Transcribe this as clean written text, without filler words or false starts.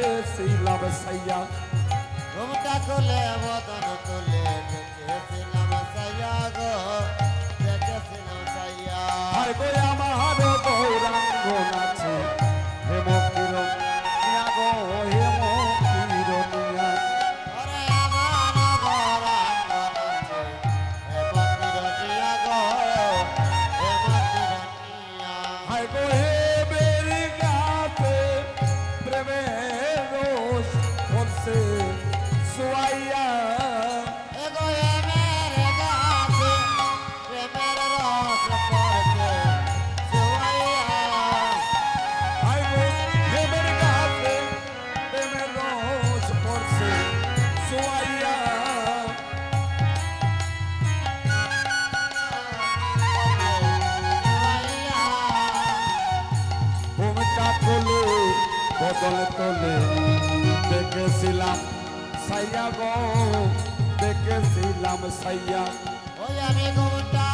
দেখেছিলাম সাইয়া ঘুমটা খুলে বদন তুলে দেখেছিলাম সাইয়া গো দেখেছিলাম সাইয়া আর গো আমার গৌরাঙ্গ নাচে হেমকির নিয়া গো হেমকির নিয়া ওরে আমার গৌরাঙ্গ নাচে হেমকির নিয়া গো হেমকির নিয়া হায় গো হেমের গাতে প্রেমের রোষ বলছে সোয়াইয়া এগো হেমের গাছে প্রেমের রস পড়ছে সোয়াইয়া হায় গো হেমের গাতে প্রেমের রোষ পড়ছে সোয়াইয়া ঘুমটা খুলে বদল তোলে দেখেছিলাম সাইয়া গো দেখেছিলাম সাইয়া ওই আমি ঘুমটা